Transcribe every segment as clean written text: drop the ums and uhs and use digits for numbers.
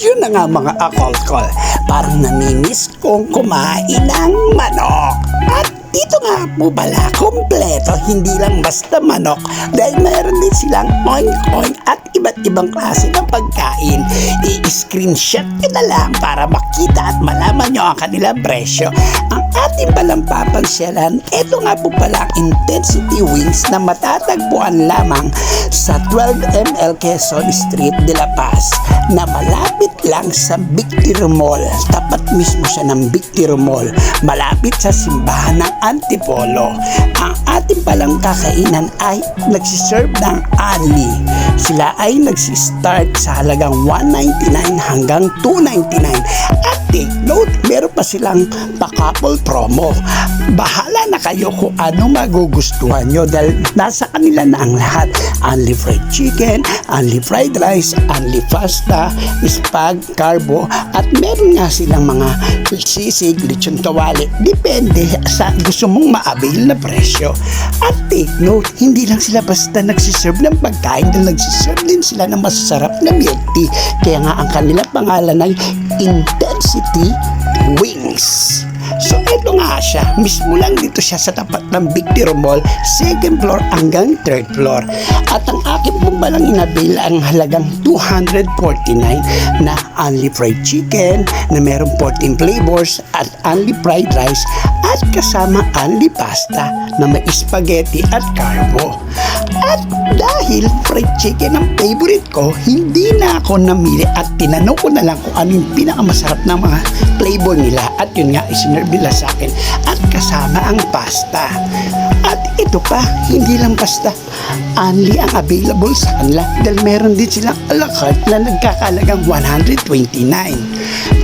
Yun na nga mga akolkol, parang namimiss kong kumain ng manok. At dito nga po pala, kompleto, hindi lang basta manok dahil mayroon din silang oink-oink at iba't ibang klase ng pagkain. I-screenshot nyo na lang para makita at malaman nyo ang kanilang presyo. Ang ating palang papansyalan, ito nga po pala ang Intensity Wings na matatagpuan lamang sa 12 ml Quezon Street de La Paz na malapit lang sa Victory Mall. Tapat mismo siya ng Victory Mall, malapit sa simbahan ng Antipolo. Ang ating palang kakainan ay nagsiserve ng ali. Sila ay nagsistart sa halagang 199 hanggang 299. At take note, meron pa silang pa-couple promo. Bahala na kayo kung ano magugustuhan nyo dahil nasa kanila na ang lahat. Only fried chicken, only fried rice, only pasta, spag, carbo, at meron nga silang mga sisig, lechon kawali. Depende sa gusto mong ma-avail na presyo. At take note, hindi lang sila basta nagsiserve ng pagkain dahil nagsiserve din sila ng masasarap na milk tea. Kaya nga ang kanilang pangalan ay Intensity Wings. So ito nga siya, mismo lang dito siya sa tapat ng Victory Mall, 2nd floor hanggang 3rd floor. At ang aking pong balang inabil ang halagang 249 na only fried chicken na merong 14 flavors at only fried rice at kasama only pasta na may spaghetti at carbo. At dahil fried chicken ang favorite ko, hindi na ako namili at tinanong ko na lang kung ano yung pinakamasarap ng mga flavor nila at yun nga isinerve nila sa akin at kasama ang pasta. At ito pa, hindi lang basta only ang available sa kanila dahil meron din silang a la carte na nagkakalagang 129.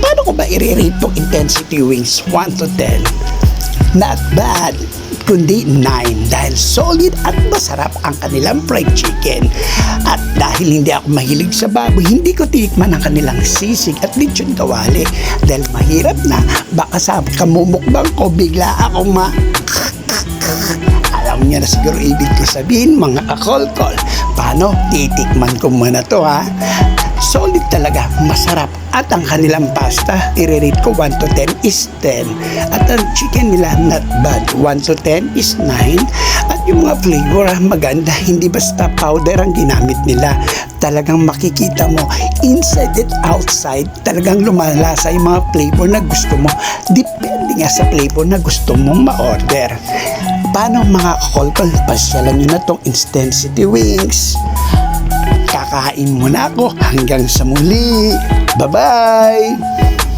Paano ko ba i-rate itong Intensity Wings 1 to 10? Not bad, kundi 9 dahil solid at masarap ang kanilang fried chicken. At dahil hindi ako mahilig sa baboy, hindi ko tinikman ang kanilang sisig at lechon kawali dahil mahirap na baka sa kamumukbang ko bigla akong alam niya na siguro ibig ko sabihin mga akolkol. Paano? Titikman ko muna to ha. Solid talaga, masarap. At ang kanilang pasta, i-rate ko 1 to 10 is 10. At ang chicken nila, not bad. 1 to 10 is 9. At yung mga flavor, maganda. Hindi basta powder ang ginamit nila. Talagang makikita mo, inside and outside, talagang lumalasa yung mga flavor na gusto mo. Depende nga sa flavor na gusto mong ma-order. Paano mga kakolkol? Pasyalan nyo na tong Intensity Wings. Kakain muna ako hanggang sa muli. Bye-bye!